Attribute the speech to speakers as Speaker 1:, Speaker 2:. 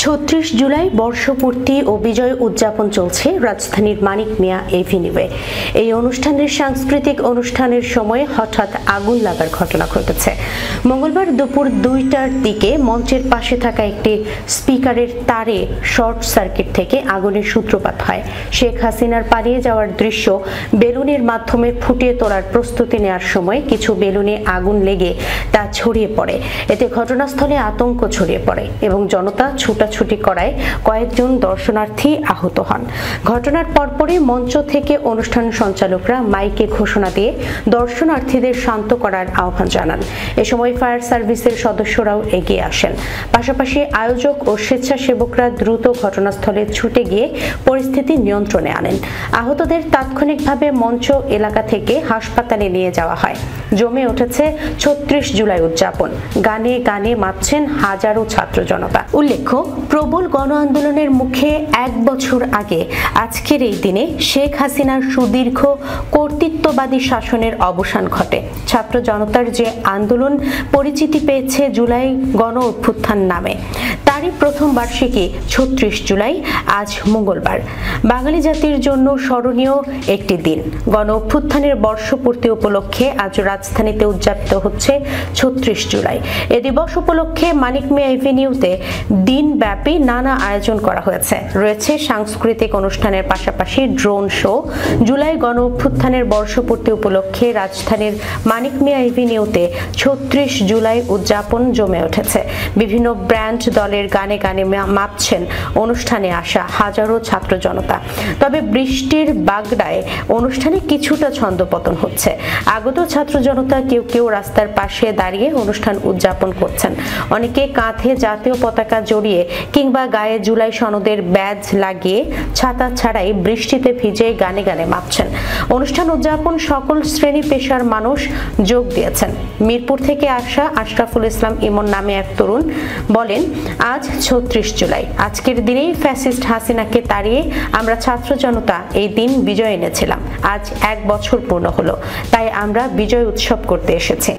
Speaker 1: ৩৬ জুলাই বর্ষপূর্তি ও বিজয় উদযাপন চলছে রাজধানীর মানিক মিয়া এভিনিউয়ে। এই অনুষ্ঠানের সাংস্কৃতিক অনুষ্ঠানের সময় হঠাৎ আগুন লাগার ঘটনা ঘটেছে। মঙ্গলবার দুপুর ২টার দিকে মঞ্চের পাশে থাকা একটি স্পিকারের তারে শর্ট সার্কিট থেকে আগুনের সূত্রপাত হয়। শেখ হাসিনার পালিয়ে যাওয়ার দৃশ্য বেলুনের মাধ্যমে ফুটিয়ে তোলার প্রস্তুতি নেওয়ার সময় কিছু বেলুনে আগুন লেগে তা ছড়িয়ে পড়ে। এতে ঘটনাস্থলে আতঙ্ক ছড়িয়ে পড়ে এবং জনতা ছুটাছুটি করায় কয়েকজন দর্শনার্থী আহত হন। ঘটনার পরপরই মঞ্চ থেকে অনুষ্ঠান সঞ্চালকরা মাইকে ঘোষণা দিয়ে দর্শনার্থীদের শান্ত করার আহ্বান জানান। এ সময় ফায়ার সার্ভিসের সদস্যরাও এগিয়ে আসেন। পাশাপাশি আয়োজক ও স্বেচ্ছাসেবকরা দ্রুত ঘটনাস্থলে ছুটে গিয়ে পরিস্থিতি নিয়ন্ত্রণে আনেন। আহতদের তাৎক্ষণিকভাবে মঞ্চ এলাকা থেকে হাসপাতালে নিয়ে যাওয়া হয়। জমে উঠেছে ৩৬ জুলাই উদযাপন। গানে গানে মাতছেন হাজারো ছাত্র জনতা। উল্লেখ্য, প্রবল গণ আন্দোলনের মুখে ১ বছর আগে আজকের এই দিনে শেখ হাসিনার সুদীর্ঘ কর্তৃত্ববাদী শাসনের অবসান ঘটে। ছাত্র জনতার যে আন্দোলন পরিচিতি পেয়েছে জুলাই গণ অভ্যুত্থান নামে, তারই প্রথম বার্ষিকী ৩৬ জুলাই আজ মঙ্গলবার। বাঙালি জাতির জন্য স্মরণীয় একটি দিন। গণ অভ্যুত্থানের বর্ষপূর্তি উপলক্ষে আজ রাজধানীতে উদযাপিত হচ্ছে ৩৬ জুলাই। এ দিবস উপলক্ষে মানিক মিয়া এভিনিউতে দিনব্যাপী নানা আয়োজন করা হয়েছে। রয়েছে সাংস্কৃতিক অনুষ্ঠানের পাশাপাশি ড্রোন শো। জুলাই গণ অভ্যুত্থানের বর্ষপূর্তি উপলক্ষে রাজধানীর মানিক মিয়া এভিনিউতে ৩৬ জুলাই উদযাপন জমে উঠেছে। বিভিন্ন ব্র্যান্ড দলের গানে গানে মাতছেন অনুষ্ঠানে আসা হাজারো ছাত্র জনতা। তবে বৃষ্টির বাগড়ায় অনুষ্ঠানে কিছুটা ছন্দপতন হচ্ছে। আগত ছাত্র জনতা কেউ কেউ রাস্তার পাশে দাঁড়িয়ে অনুষ্ঠান উদযাপন করছেন। অনেকে কাঁধে জাতীয় পতাকা জড়িয়ে কিংবা গায়ে জুলাই সনদের ব্যাজ লাগিয়ে ছাতা ছাড়াই বৃষ্টিতে ভিজে গানে গানে মাতছেন। অনুষ্ঠান উদযাপন সকল শ্রেণী পেশার মানুষ যোগ দিয়েছেন। মিরপুর থেকে আসা আশরাফুল ইসলাম ইমন নামে এক তরুণ বলেন, আজ ৩৬ জুলাই, আজকের দিনেই ফ্যাসিস্ট হাসিনাকে তাড়িয়ে আমরা ছাত্র জনতা এই দিন বিজয় এনেছিলাম। আজ ১ বছর পূর্ণ হলো, তাই আমরা বিজয় উৎসব করতে এসেছি।